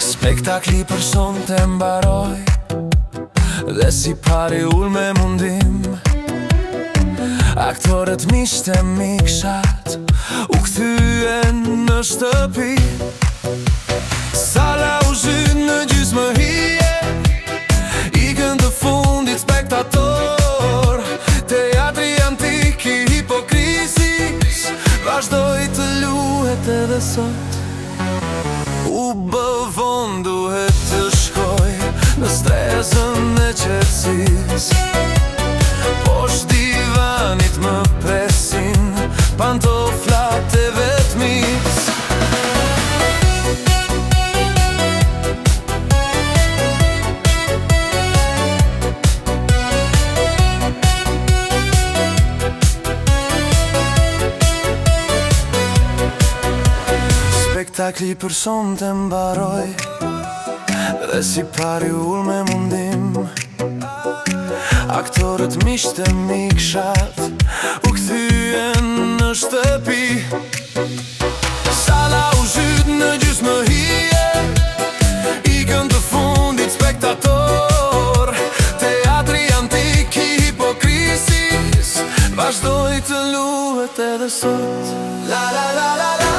Spektakli për son të mbaroj dhe si pari ull me mundim. Aktorët miqtë e mikshat u kthyen në shtëpi. Sala u zhyt në gjysmë hije, ikën të fundit spektator. Teatri antik i hipokrisis vazhdoi të luhet edhe sot. U bëvon duhet të shkoj në stresën e qetësis. Poshtë divanit më presin pantoflat e vetmis. Spektakli për son të mbaroj dhe si pari ull me mundim. Aktorët miqtë e mikshat u kthyen në shtëpi. Sala u zhyt në gjysmë hije, ikën të fundit spektator. Teatri antik i hipokrisis vazhdoi të luhet edhe sot. La la la la la.